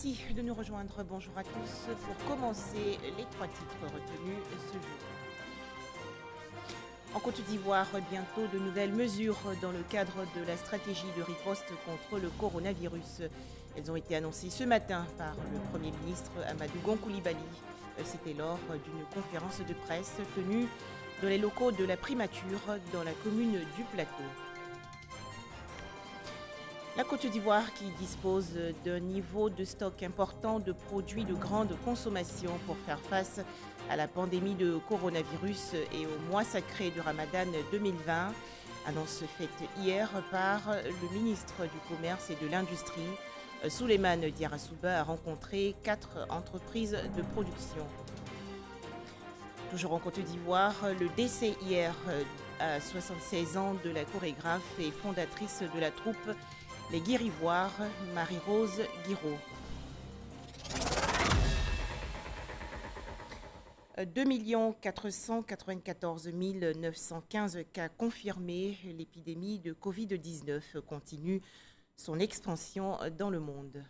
Merci de nous rejoindre. Bonjour à tous. Pour commencer, les trois titres retenus ce jour. En Côte d'Ivoire, bientôt de nouvelles mesures dans le cadre de la stratégie de riposte contre le coronavirus. Elles ont été annoncées ce matin par le Premier ministre Amadou Gon Coulibaly. C'était lors d'une conférence de presse tenue dans les locaux de la primature dans la commune du Plateau. La Côte d'Ivoire qui dispose d'un niveau de stock important de produits de grande consommation pour faire face à la pandémie de coronavirus et au mois sacré du Ramadan 2020. Annonce faite hier par le ministre du Commerce et de l'Industrie. Souleymane Diarra-Souba a rencontré 4 entreprises de production. Toujours en Côte d'Ivoire, le décès hier à 76 ans de la chorégraphe et fondatrice de la troupe Les Guirivoires, Marie-Rose Guiraud. 2 494 915 cas confirmés. L'épidémie de Covid-19 continue son expansion dans le monde.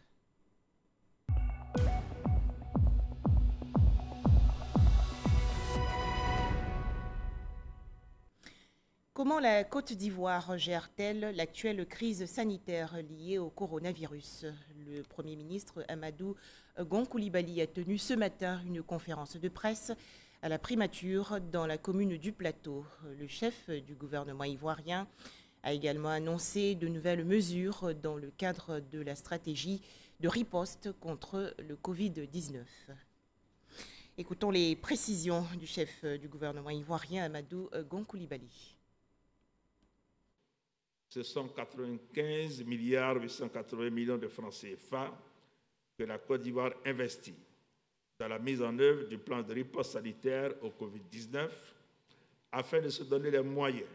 Comment la Côte d'Ivoire gère-t-elle l'actuelle crise sanitaire liée au coronavirus? Le Premier ministre Amadou Gon Coulibaly a tenu ce matin une conférence de presse à la primature dans la commune du Plateau. Le chef du gouvernement ivoirien a également annoncé de nouvelles mesures dans le cadre de la stratégie de riposte contre le Covid-19. Écoutons les précisions du chef du gouvernement ivoirien Amadou Gon Coulibaly. Ce sont 95 milliards 880 millions de francs CFA que la Côte d'Ivoire investit dans la mise en œuvre du plan de riposte sanitaire au Covid-19 afin de se donner les moyens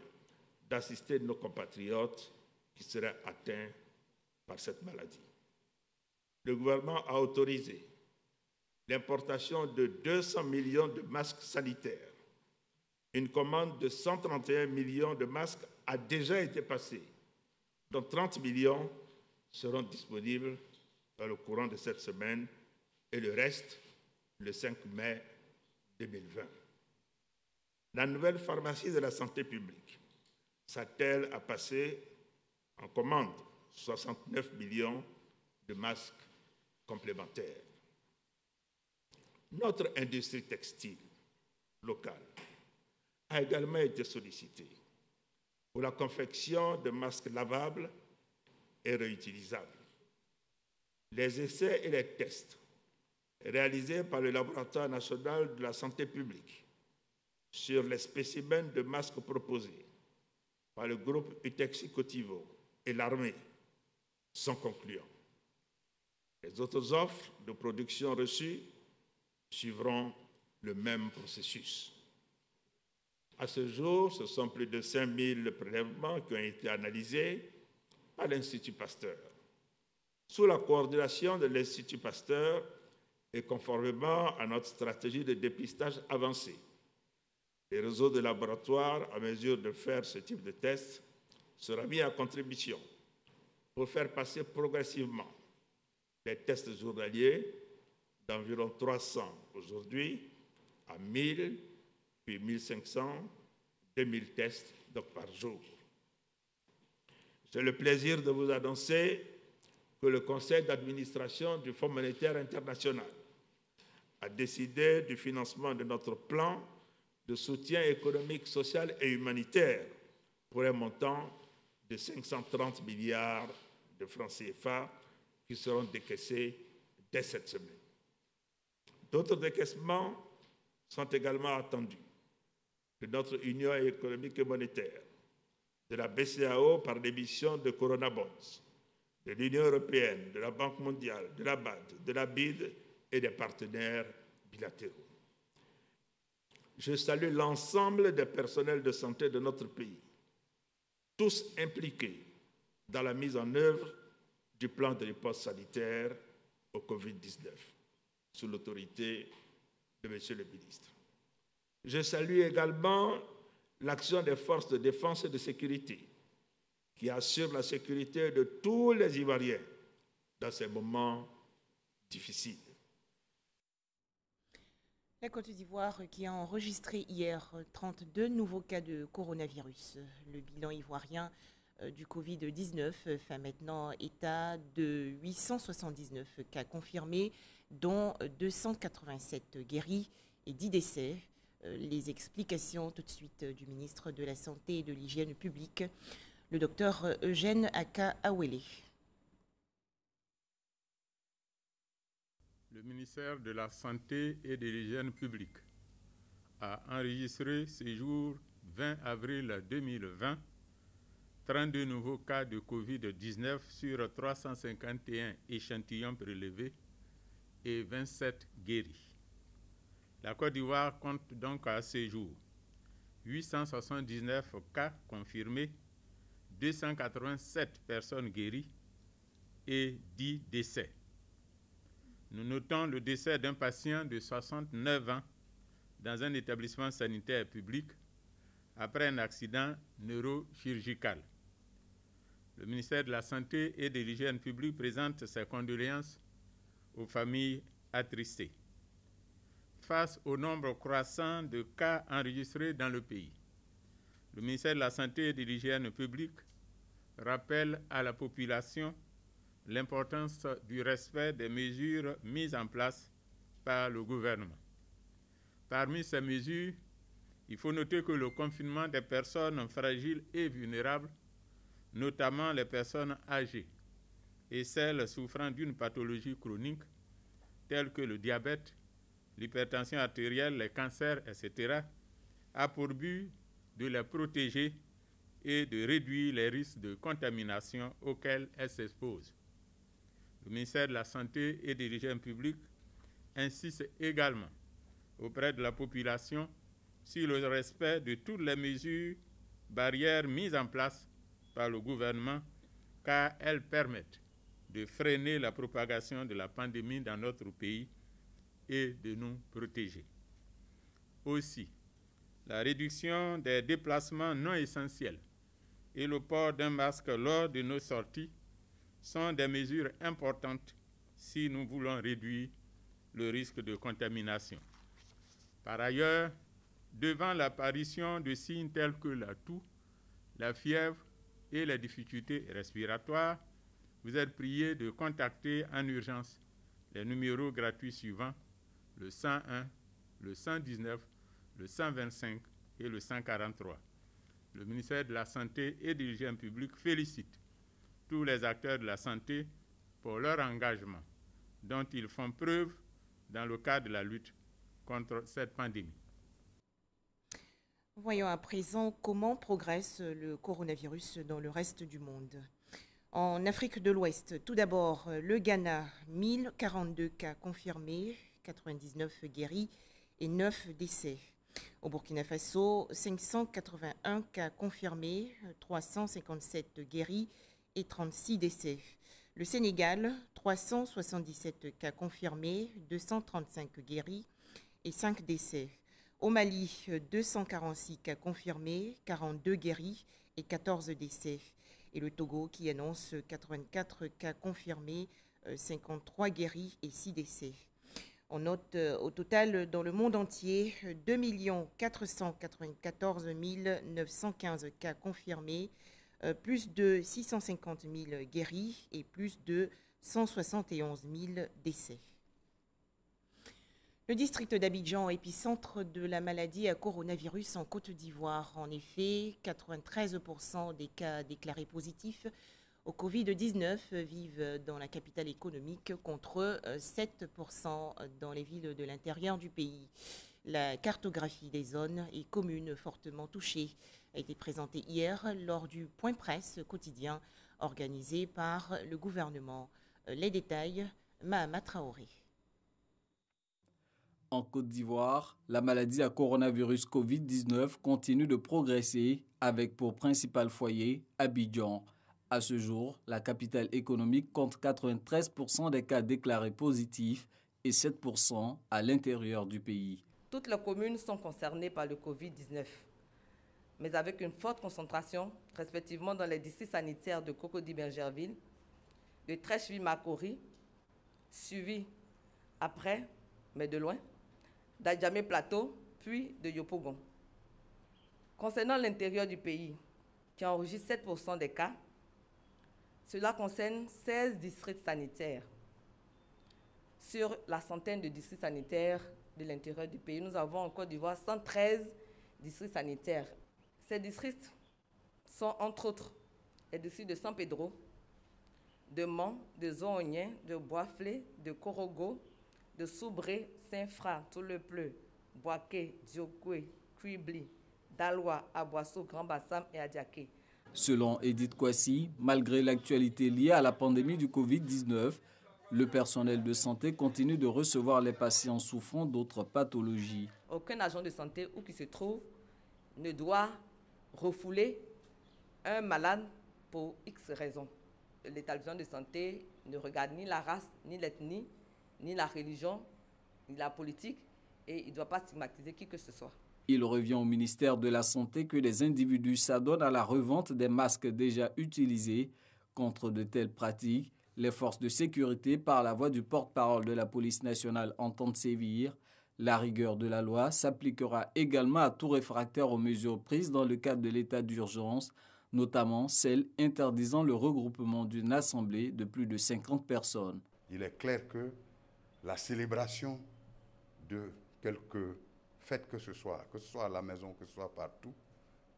d'assister nos compatriotes qui seraient atteints par cette maladie. Le gouvernement a autorisé l'importation de 200 millions de masques sanitaires. Une commande de 131 millions de masques a déjà été passée, dont 30 millions seront disponibles dans le courant de cette semaine et le reste le 5 mai 2020. La nouvelle pharmacie de la santé publique s'attelle à passer en commande 69 millions de masques complémentaires. Notre industrie textile locale a également été sollicitée pour la confection de masques lavables et réutilisables. Les essais et les tests réalisés par le Laboratoire national de la santé publique sur les spécimens de masques proposés par le groupe Utexi-Cotivo et l'armée sont concluants. Les autres offres de production reçues suivront le même processus. À ce jour, ce sont plus de 5000 prélèvements qui ont été analysés par l'Institut Pasteur. Sous la coordination de l'Institut Pasteur et conformément à notre stratégie de dépistage avancée, les réseaux de laboratoires à mesure de faire ce type de test sera mis à contribution pour faire passer progressivement les tests journaliers d'environ 300 aujourd'hui à 1000, puis 1500, 2000 tests donc par jour. J'ai le plaisir de vous annoncer que le Conseil d'administration du Fonds monétaire international a décidé du financement de notre plan de soutien économique, social et humanitaire pour un montant de 530 milliards de francs CFA qui seront décaissés dès cette semaine. D'autres décaissements sont également attendus de notre Union économique et monétaire, de la BCEAO par l'émission de Corona Bonds, de l'Union européenne, de la Banque mondiale, de la BAD, de la BID et des partenaires bilatéraux. Je salue l'ensemble des personnels de santé de notre pays, tous impliqués dans la mise en œuvre du plan de riposte sanitaire au Covid-19, sous l'autorité de M. le ministre. Je salue également l'action des forces de défense et de sécurité qui assurent la sécurité de tous les Ivoiriens dans ces moments difficile. La Côte d'Ivoire qui a enregistré hier 32 nouveaux cas de coronavirus. Le bilan ivoirien du Covid-19 fait maintenant état de 879 cas confirmés, dont 287 guéris et 10 décès. Les explications tout de suite du ministre de la Santé et de l'Hygiène publique, le docteur Eugène Aka Awele. Le ministère de la Santé et de l'Hygiène publique a enregistré ce jour 20 avril 2020 32 nouveaux cas de Covid-19 sur 351 échantillons prélevés et 27 guéris. La Côte d'Ivoire compte donc à ce jour 879 cas confirmés, 287 personnes guéries et 10 décès. Nous notons le décès d'un patient de 69 ans dans un établissement sanitaire public après un accident neurochirurgical. Le ministère de la Santé et de l'Hygiène publique présente ses condoléances aux familles attristées. Face au nombre croissant de cas enregistrés dans le pays, le ministère de la Santé et de l'Hygiène publique rappelle à la population l'importance du respect des mesures mises en place par le gouvernement. Parmi ces mesures, il faut noter que le confinement des personnes fragiles et vulnérables, notamment les personnes âgées et celles souffrant d'une pathologie chronique telle que le diabète, l'hypertension artérielle, les cancers, etc., a pour but de les protéger et de réduire les risques de contamination auxquels elles s'exposent. Le ministère de la Santé et de l'Hygiène publique insiste également auprès de la population sur le respect de toutes les mesures barrières mises en place par le gouvernement, car elles permettent de freiner la propagation de la pandémie dans notre pays et de nous protéger. Aussi, la réduction des déplacements non essentiels et le port d'un masque lors de nos sorties sont des mesures importantes si nous voulons réduire le risque de contamination. Par ailleurs, devant l'apparition de signes tels que la toux, la fièvre et les difficultés respiratoires, vous êtes priés de contacter en urgence les numéros gratuits suivants, le 101, le 119, le 125 et le 143. Le ministère de la Santé et de l'Hygiène publique félicite tous les acteurs de la santé pour leur engagement dont ils font preuve dans le cadre de la lutte contre cette pandémie. Voyons à présent comment progresse le coronavirus dans le reste du monde. En Afrique de l'Ouest, tout d'abord, le Ghana, 1042 cas confirmés, 99 guéris et 9 décès. Au Burkina Faso, 581 cas confirmés, 357 guéris et 36 décès. Le Sénégal, 377 cas confirmés, 235 guéris et 5 décès. Au Mali, 246 cas confirmés, 42 guéris et 14 décès. Et le Togo qui annonce 84 cas confirmés, 53 guéris et 6 décès. On note au total dans le monde entier 2 494 915 cas confirmés, plus de 650 000 guéris et plus de 171 000 décès. Le district d'Abidjan, épicentre de la maladie à coronavirus en Côte d'Ivoire. En effet, 93% des cas déclarés positifs au Covid-19 vivent dans la capitale économique contre 7% dans les villes de l'intérieur du pays. La cartographie des zones et communes fortement touchées a été présentée hier lors du point presse quotidien organisé par le gouvernement. Les détails, Mahama Traoré. En Côte d'Ivoire, la maladie à coronavirus Covid-19 continue de progresser avec pour principal foyer Abidjan. À ce jour, la capitale économique compte 93% des cas déclarés positifs et 7% à l'intérieur du pays. Toutes les communes sont concernées par le Covid-19, mais avec une forte concentration, respectivement dans les districts sanitaires de Cocody-Bergerville, de Trècheville-Macori, suivi après, mais de loin, d'Adjamé Plateau, puis de Yopougon. Concernant l'intérieur du pays, qui enregistre 7% des cas, cela concerne 16 districts sanitaires. Sur la centaine de districts sanitaires de l'intérieur du pays, nous avons en Côte d'Ivoire 113 districts sanitaires. Ces districts sont entre autres les districts de San Pedro, de Mans, de Zoonien, de Boisflé, de Korogo, de Soubré, Saint-Fra, Toulepleu, Boaké, Diokwe, Kuibli, Daloa, Aboissou, Grand Bassam et Adiaké. Selon Edith Kwasi, malgré l'actualité liée à la pandémie du Covid-19, le personnel de santé continue de recevoir les patients souffrant d'autres pathologies. Aucun agent de santé où qu'il se trouve ne doit refouler un malade pour X raisons. L'établissement de santé ne regarde ni la race, ni l'ethnie, ni la religion, ni la politique, et il ne doit pas stigmatiser qui que ce soit. Il revient au ministère de la Santé que les individus s'adonnent à la revente des masques déjà utilisés. Contre de telles pratiques, les forces de sécurité, par la voix du porte-parole de la police nationale, entendent sévir. La rigueur de la loi s'appliquera également à tout réfractaire aux mesures prises dans le cadre de l'état d'urgence, notamment celles interdisant le regroupement d'une assemblée de plus de 50 personnes. Il est clair que la célébration de quelques faites que ce soit à la maison, que ce soit partout,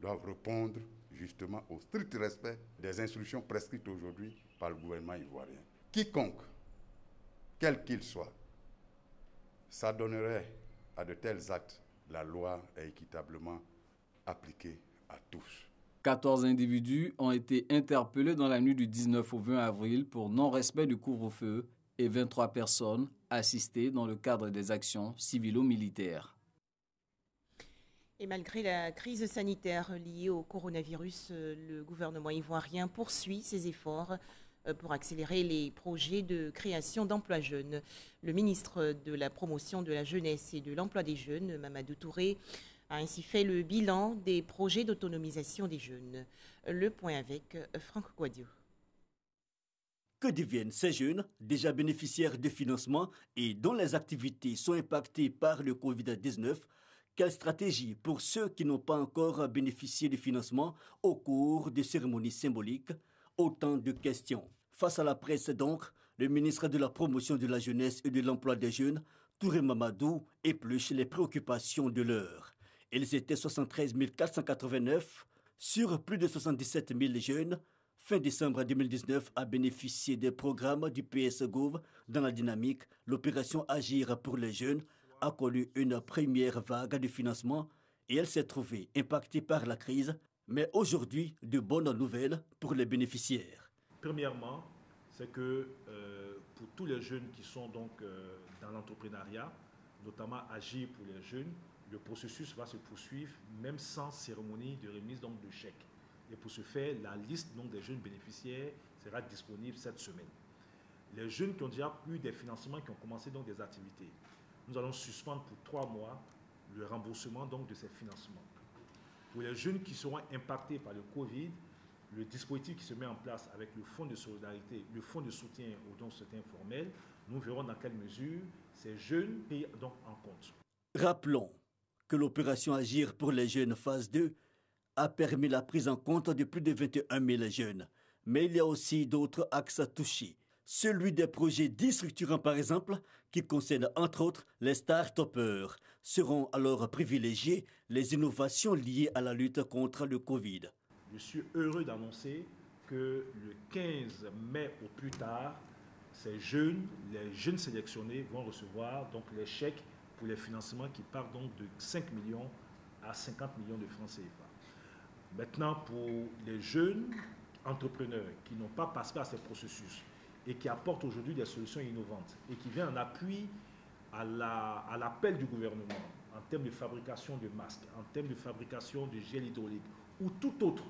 doivent répondre justement au strict respect des instructions prescrites aujourd'hui par le gouvernement ivoirien. Quiconque, quel qu'il soit, s'adonnerait à de tels actes, la loi est équitablement appliquée à tous. 14 individus ont été interpellés dans la nuit du 19 au 20 avril pour non-respect du couvre-feu et 23 personnes assistées dans le cadre des actions civilo-militaires. Et malgré la crise sanitaire liée au coronavirus, le gouvernement ivoirien poursuit ses efforts pour accélérer les projets de création d'emplois jeunes. Le ministre de la Promotion de la Jeunesse et de l'Emploi des Jeunes, Mamadou Touré, a ainsi fait le bilan des projets d'autonomisation des jeunes. Le point avec Franck Guadio. Que deviennent ces jeunes déjà bénéficiaires de financement et dont les activités sont impactées par le Covid-19 ? Quelle stratégie pour ceux qui n'ont pas encore bénéficié de financement au cours de cérémonies symboliques? Autant de questions. Face à la presse donc, le ministre de la Promotion de la Jeunesse et de l'Emploi des Jeunes, Touré Mamadou, épluche les préoccupations de l'heure. Ils étaient 73 489 sur plus de 77 000 jeunes. Fin décembre 2019 a bénéficié des programmes du PS-Gouv dans la dynamique. L'opération Agir pour les jeunes a connu une première vague de financement et elle s'est trouvée impactée par la crise, mais aujourd'hui, de bonnes nouvelles pour les bénéficiaires. Premièrement, c'est que pour tous les jeunes qui sont donc dans l'entrepreneuriat, notamment Agir pour les jeunes, le processus va se poursuivre même sans cérémonie de remise donc, de chèques. Et pour ce faire, la liste donc, des jeunes bénéficiaires sera disponible cette semaine. Les jeunes qui ont déjà eu des financements, qui ont commencé donc, des activités, nous allons suspendre pour 3 mois le remboursement donc, de ces financements. Pour les jeunes qui seront impactés par le Covid, le dispositif qui se met en place avec le fonds de solidarité, le fonds de soutien aux dons soutien informels, nous verrons dans quelle mesure ces jeunes payent donc en compte. Rappelons que l'opération Agir pour les jeunes phase 2 a permis la prise en compte de plus de 21 000 jeunes. Mais il y a aussi d'autres axes touchés. Celui des projets dits structurants par exemple, qui concernent entre autres les start-upers, seront alors privilégiés les innovations liées à la lutte contre le Covid. Je suis heureux d'annoncer que le 15 mai au plus tard, les jeunes sélectionnés vont recevoir donc les chèques pour les financements qui partent donc de 5 millions à 50 millions de francs CFA. Maintenant, pour les jeunes entrepreneurs qui n'ont pas passé à ces processus et qui apportent aujourd'hui des solutions innovantes et qui viennent en appui à l'appel du gouvernement en termes de fabrication de masques, en termes de fabrication de gel hydraulique ou toute autre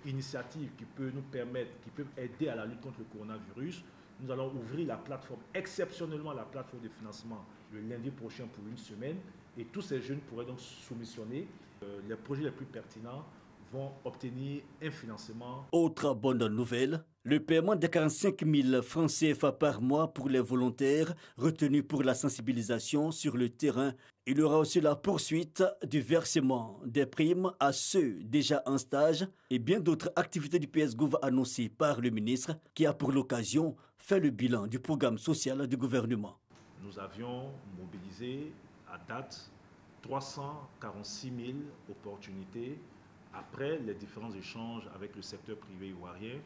initiative qui peut nous permettre, qui peut aider à la lutte contre le coronavirus, nous allons ouvrir la plateforme, exceptionnellement la plateforme de financement le lundi prochain pour une semaine et tous ces jeunes pourraient donc soumissionner. Les projets les plus pertinents vont obtenir un financement. Autre bonne nouvelle, le paiement de 45 000 francs CFA par mois pour les volontaires retenus pour la sensibilisation sur le terrain. Il y aura aussi la poursuite du versement des primes à ceux déjà en stage et bien d'autres activités du PS-Gouv annoncées par le ministre qui a pour l'occasion fait le bilan du programme social du gouvernement. Nous avions mobilisé à date 346 000 opportunités après les différents échanges avec le secteur privé ivoirien,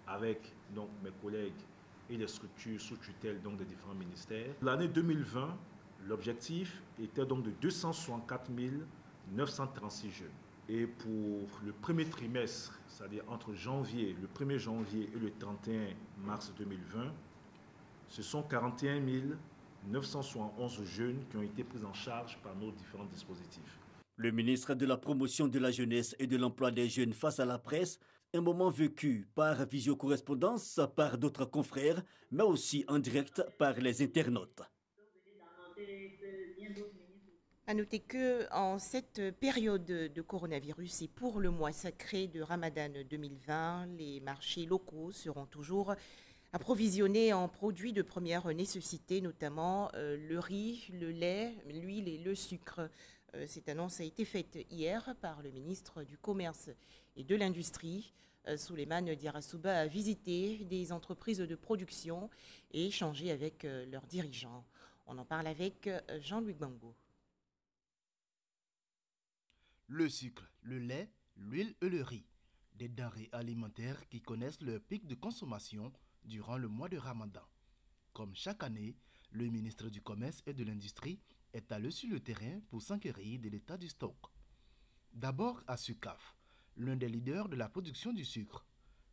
avec donc mes collègues et les structures sous tutelle donc des différents ministères. L'année 2020, l'objectif était donc de 264 936 jeunes. Et pour le premier trimestre, c'est-à-dire entre le 1er janvier et le 31 mars 2020, ce sont 41 971 jeunes qui ont été pris en charge par nos différents dispositifs. Le ministre de la Promotion de la Jeunesse et de l'Emploi des Jeunes face à la presse, un moment vécu par visiocorrespondance par d'autres confrères, mais aussi en direct par les internautes. À noter qu'en cette période de coronavirus et pour le mois sacré de Ramadan 2020, les marchés locaux seront toujours approvisionnés en produits de première nécessité, notamment le riz, le lait, l'huile et le sucre. Cette annonce a été faite hier par le ministre du Commerce et de l'Industrie. Souleymane Diarra-Souba a visité des entreprises de production et échangé avec leurs dirigeants. On en parle avec Jean-Louis Gbangbo. Le sucre, le lait, l'huile et le riz, des denrées alimentaires qui connaissent leur pic de consommation durant le mois de Ramadan. Comme chaque année, le ministre du Commerce et de l'Industrie est allé sur le terrain pour s'enquérir de l'état du stock. D'abord à Sucaf, l'un des leaders de la production du sucre.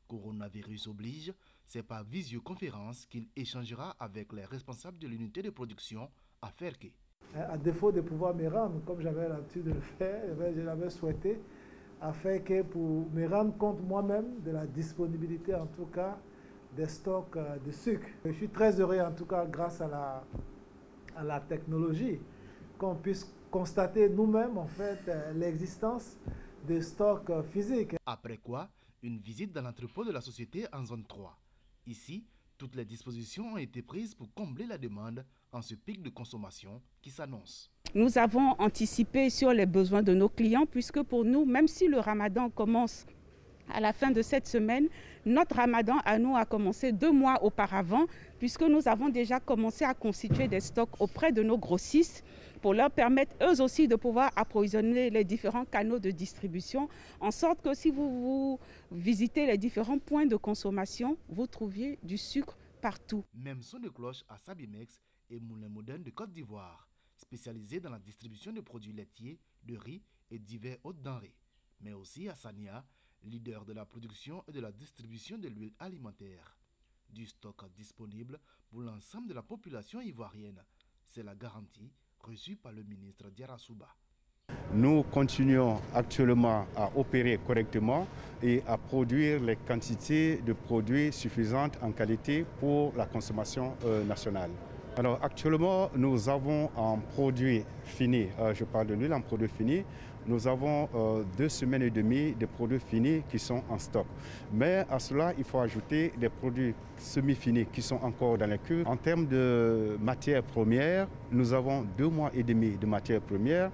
Coronavirus oblige, c'est par visioconférence qu'il échangera avec les responsables de l'unité de production à Ferké. À défaut de pouvoir me rendre, comme j'avais l'habitude de le faire, je l'avais souhaité, afin que pour me rendre compte moi-même de la disponibilité, en tout cas, des stocks de sucre. Je suis très heureux, en tout cas, grâce à la technologie, qu'on puisse constater nous-mêmes, en fait, l'existence de stocks physiques. Après quoi, une visite dans l'entrepôt de la société en zone 3. Ici, toutes les dispositions ont été prises pour combler la demande en ce pic de consommation qui s'annonce. Nous avons anticipé sur les besoins de nos clients puisque pour nous, même si le Ramadan commence à la fin de cette semaine, notre Ramadan à nous a commencé 2 mois auparavant puisque nous avons déjà commencé à constituer des stocks auprès de nos grossistes pour leur permettre eux aussi de pouvoir approvisionner les différents canaux de distribution en sorte que si vous visitez les différents points de consommation, vous trouviez du sucre partout. Même son de cloche à Sabimex et Moulin Moderne de Côte d'Ivoire, spécialisé dans la distribution de produits laitiers, de riz et divers autres denrées. Mais aussi à Sania, leader de la production et de la distribution de l'huile alimentaire. Du stock disponible pour l'ensemble de la population ivoirienne. C'est la garantie reçue par le ministre Diarra-Souba. Nous continuons actuellement à opérer correctement et à produire les quantités de produits suffisantes en qualité pour la consommation nationale. Alors actuellement, nous avons un produit fini, je parle de l'huile en produit fini, nous avons 2 semaines et demie de produits finis qui sont en stock. Mais à cela, il faut ajouter des produits semi-finis qui sont encore dans les cuves. En termes de matières premières, nous avons 2 mois et demi de matières premières.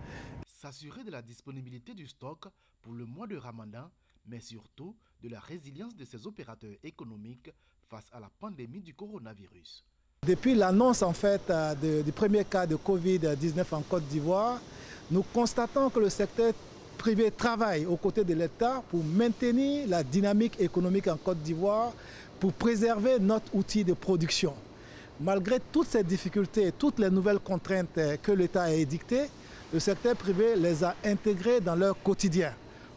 S'assurer de la disponibilité du stock pour le mois de Ramadan, mais surtout de la résilience de ces opérateurs économiques face à la pandémie du coronavirus. Depuis l'annonce en fait du premier cas de Covid-19 en Côte d'Ivoire, nous constatons que le secteur privé travaille aux côtés de l'État pour maintenir la dynamique économique en Côte d'Ivoire, pour préserver notre outil de production. Malgré toutes ces difficultés, toutes les nouvelles contraintes que l'État a édictées, le secteur privé les a intégrées dans leur quotidien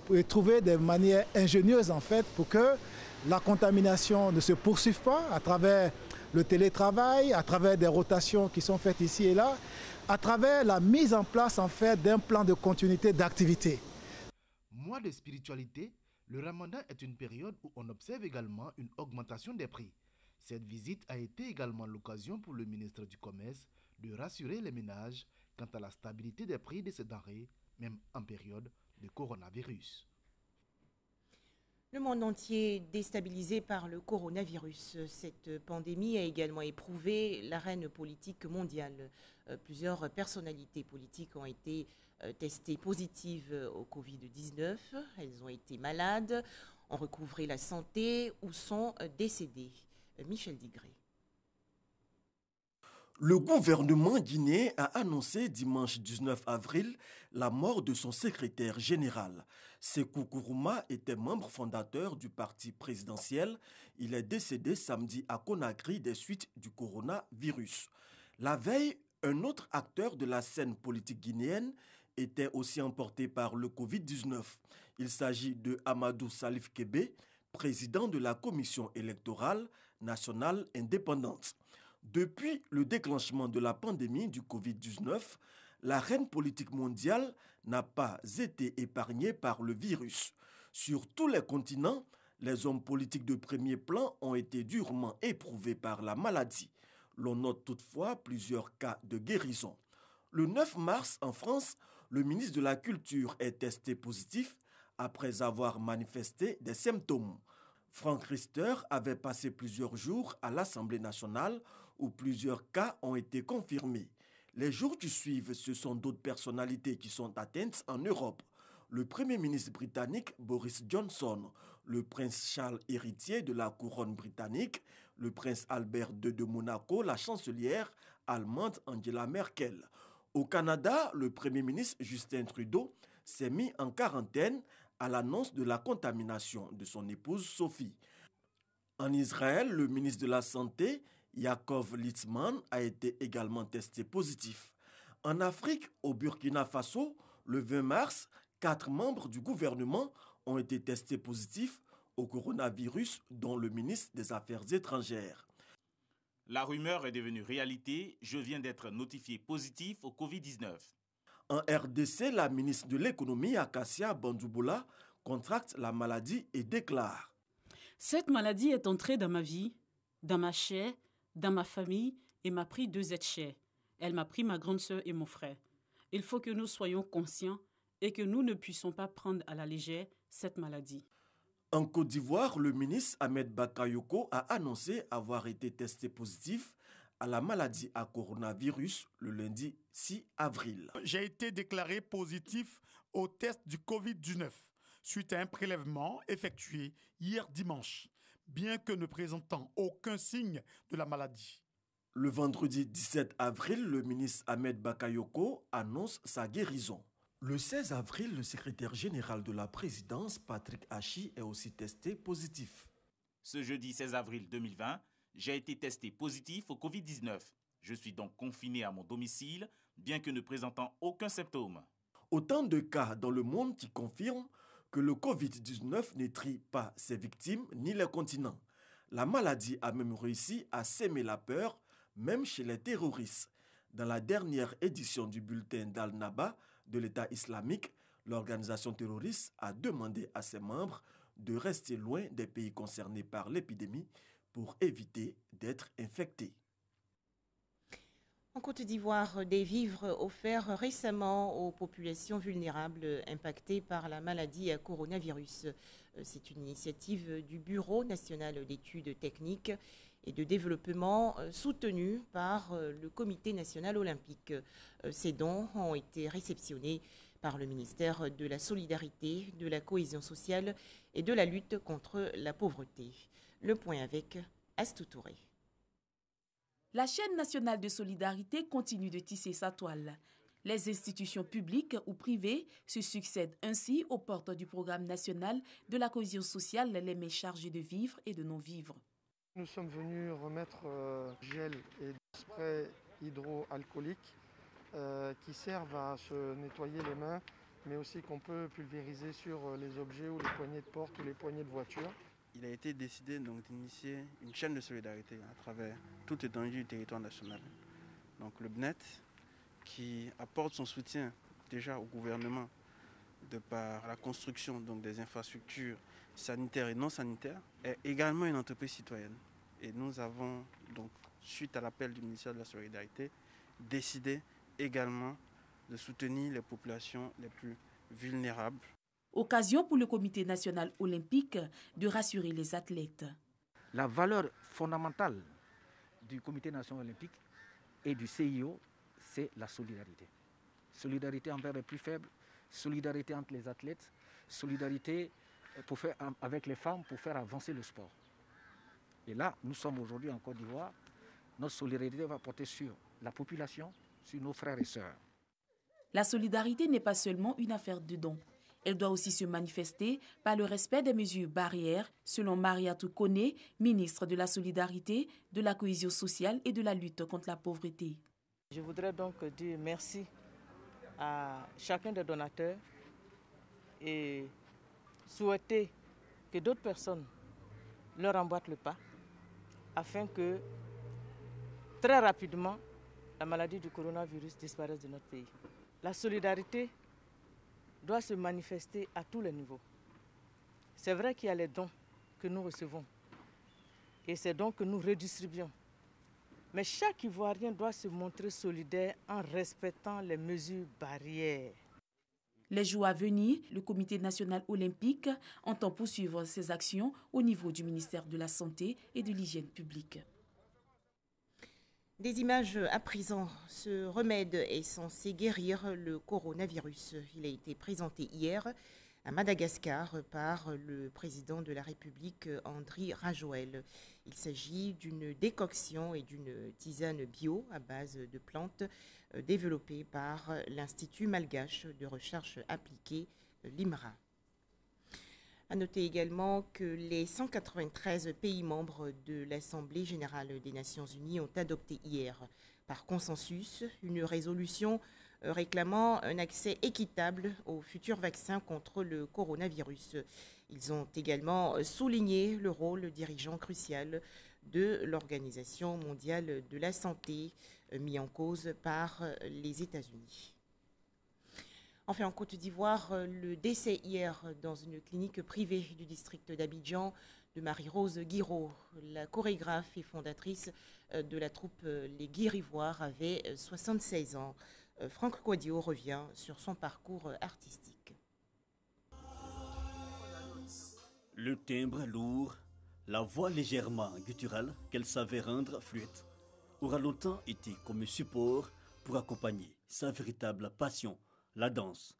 pour trouver des manières ingénieuses en fait pour que la contamination ne se poursuive pas à travers le télétravail, à travers des rotations qui sont faites ici et là, à travers la mise en place en fait d'un plan de continuité d'activité. Mois de spiritualité, le Ramadan est une période où on observe également une augmentation des prix. Cette visite a été également l'occasion pour le ministre du Commerce de rassurer les ménages quant à la stabilité des prix de ces denrées, même en période de coronavirus. Le monde entier déstabilisé par le coronavirus. Cette pandémie a également éprouvé l'arène politique mondiale. Plusieurs personnalités politiques ont été testées positives au Covid-19. Elles ont été malades, ont recouvré la santé ou sont décédées. Michel Digré. Le gouvernement guinéen a annoncé dimanche 19 avril la mort de son secrétaire général. Sékou Kourouma était membre fondateur du parti présidentiel. Il est décédé samedi à Conakry des suites du coronavirus. La veille, un autre acteur de la scène politique guinéenne était aussi emporté par le Covid-19. Il s'agit de Amadou Salif Kébé, président de la Commission électorale nationale indépendante. Depuis le déclenchement de la pandémie du Covid-19, l'arène politique mondiale n'a pas été épargnée par le virus. Sur tous les continents, les hommes politiques de premier plan ont été durement éprouvés par la maladie. L'on note toutefois plusieurs cas de guérison. Le 9 mars, en France, le ministre de la Culture est testé positif après avoir manifesté des symptômes. Franck Riester avait passé plusieurs jours à l'Assemblée nationale où plusieurs cas ont été confirmés. Les jours qui suivent, ce sont d'autres personnalités qui sont atteintes en Europe. Le Premier ministre britannique Boris Johnson, le prince Charles héritier de la couronne britannique, le prince Albert II de Monaco, la chancelière allemande Angela Merkel. Au Canada, le Premier ministre Justin Trudeau s'est mis en quarantaine à l'annonce de la contamination de son épouse Sophie. En Israël, le ministre de la Santé, Yaakov Litzman, a été également testé positif. En Afrique, au Burkina Faso, le 20 mars, 4 membres du gouvernement ont été testés positifs au coronavirus, dont le ministre des Affaires étrangères. La rumeur est devenue réalité. Je viens d'être notifié positif au Covid-19. En RDC, la ministre de l'économie, Akassia Bandouboula, contracte la maladie et déclare: Cette maladie est entrée dans ma vie, dans ma chair, dans ma famille et m'a pris 2 êtres chers. Elle m'a pris ma grande sœur et mon frère. Il faut que nous soyons conscients et que nous ne puissions pas prendre à la légère cette maladie. En Côte d'Ivoire, le ministre Ahmed Bakayoko a annoncé avoir été testé positif à la maladie à coronavirus le lundi 6 avril. J'ai été déclaré positif au test du Covid-19 suite à un prélèvement effectué hier dimanche, bien que ne présentant aucun signe de la maladie. Le vendredi 17 avril, le ministre Ahmed Bakayoko annonce sa guérison. Le 16 avril, le secrétaire général de la présidence, Patrick Hachi, est aussi testé positif. Ce jeudi 16 avril 2020, j'ai été testé positif au Covid-19. Je suis donc confiné à mon domicile, bien que ne présentant aucun symptôme. Autant de cas dans le monde qui confirment que le Covid-19 n'étrie pas ses victimes ni les continents. La maladie a même réussi à s'aimer la peur, même chez les terroristes. Dans la dernière édition du bulletin d'Al-Naba de l'État islamique, l'organisation terroriste a demandé à ses membres de rester loin des pays concernés par l'épidémie pour éviter d'être infectés. En Côte d'Ivoire, des vivres offerts récemment aux populations vulnérables impactées par la maladie à coronavirus. C'est une initiative du Bureau national d'études techniques et de développement soutenue par le Comité national olympique. Ces dons ont été réceptionnés par le ministère de la Solidarité, de la Cohésion sociale et de la lutte contre la pauvreté. Le point avec Astou Touré. La chaîne nationale de solidarité continue de tisser sa toile. Les institutions publiques ou privées se succèdent ainsi aux portes du programme national de la cohésion sociale, les mains chargées de vivre et de non-vivre. Nous sommes venus remettre gel et spray hydroalcoolique qui servent à se nettoyer les mains, mais aussi qu'on peut pulvériser sur les objets ou les poignées de porte ou les poignées de voiture. Il a été décidé donc d'initier une chaîne de solidarité à travers toute l'étendue du territoire national. Donc le BNET qui apporte son soutien déjà au gouvernement de par la construction donc, des infrastructures sanitaires et non sanitaires, est également une entreprise citoyenne. Et nous avons donc, suite à l'appel du ministère de la Solidarité, décidé également de soutenir les populations les plus vulnérables. Occasion pour le Comité national olympique de rassurer les athlètes. La valeur fondamentale du Comité national olympique et du CIO, c'est la solidarité. Solidarité envers les plus faibles, solidarité entre les athlètes, solidarité avec les femmes pour faire avancer le sport. Et là, nous sommes aujourd'hui en Côte d'Ivoire. Notre solidarité va porter sur la population, sur nos frères et sœurs. La solidarité n'est pas seulement une affaire de dons. Elle doit aussi se manifester par le respect des mesures barrières, selon Mariatou Koné, ministre de la Solidarité, de la Cohésion sociale et de la lutte contre la pauvreté. Je voudrais donc dire merci à chacun des donateurs et souhaiter que d'autres personnes leur emboîtent le pas afin que très rapidement la maladie du coronavirus disparaisse de notre pays. La solidarité doit se manifester à tous les niveaux. C'est vrai qu'il y a les dons que nous recevons et ces dons que nous redistribuons. Mais chaque Ivoirien doit se montrer solidaire en respectant les mesures barrières. Les jours à venir, le Comité national olympique entend poursuivre ses actions au niveau du ministère de la Santé et de l'Hygiène publique. Des images à présent. Ce remède est censé guérir le coronavirus. Il a été présenté hier à Madagascar par le président de la République, Andry Rajoelina. Il s'agit d'une décoction et d'une tisane bio à base de plantes développée par l'Institut malgache de recherche appliquée, l'IMRA. À noter également que les 193 pays membres de l'Assemblée générale des Nations unies ont adopté hier, par consensus, une résolution réclamant un accès équitable aux futurs vaccins contre le coronavirus. Ils ont également souligné le rôle dirigeant crucial de l'Organisation mondiale de la santé, mis en cause par les États-Unis. Enfin, en Côte d'Ivoire, le décès hier dans une clinique privée du district d'Abidjan de Marie-Rose Guiraud. La chorégraphe et fondatrice de la troupe Les Guirivoires avait 76 ans. Franck Quadio revient sur son parcours artistique. Le timbre lourd, la voix légèrement gutturale qu'elle savait rendre fluette, aura longtemps été comme support pour accompagner sa véritable passion, la danse.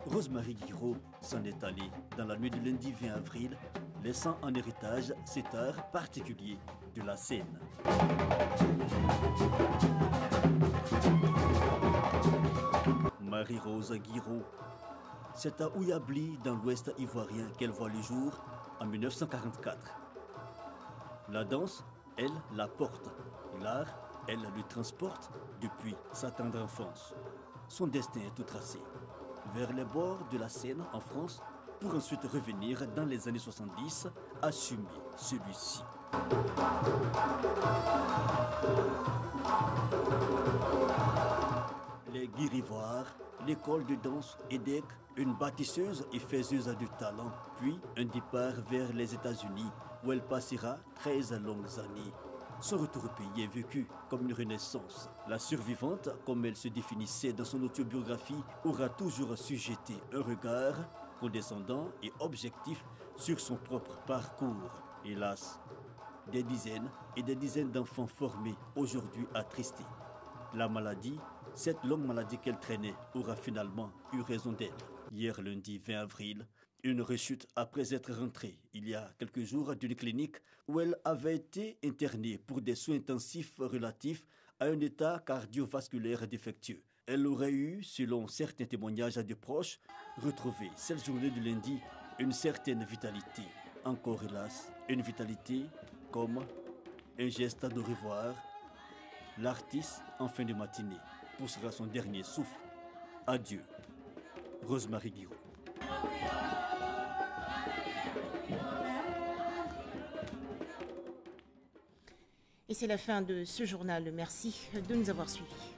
Rosemary Guiraud s'en est allée dans la nuit du lundi 20 avril, laissant en héritage cet art particulier de la scène. Marie-Rose Guiraud, c'est à Ouyabli, dans l'ouest ivoirien, qu'elle voit le jour en 1944. La danse, elle, la porte. L'art, elle, le transporte depuis sa tendre enfance. Son destin est tout tracé. Vers les bords de la Seine en France, pour ensuite revenir dans les années 70, assumer celui-ci. Les Guirivoires, l'école de danse EDEC, une bâtisseuse et faiseuse de talent, puis un départ vers les États-Unis, où elle passera 13 longues années. Son retour au pays est vécu comme une renaissance. La survivante, comme elle se définissait dans son autobiographie, aura toujours sujeté un regard condescendant et objectif sur son propre parcours. Hélas, des dizaines et des dizaines d'enfants formés aujourd'hui attristés. La maladie, cette longue maladie qu'elle traînait, aura finalement eu raison d'elle. Hier lundi 20 avril, une rechute après être rentrée il y a quelques jours d'une clinique où elle avait été internée pour des soins intensifs relatifs à un état cardiovasculaire défectueux. Elle aurait eu, selon certains témoignages de proches, retrouvé cette journée du lundi une certaine vitalité. Encore hélas, une vitalité comme un geste de revoir. L'artiste, en fin de matinée, poussera son dernier souffle. Adieu, Rosemary Guiraud. Et c'est la fin de ce journal. Merci de nous avoir suivis.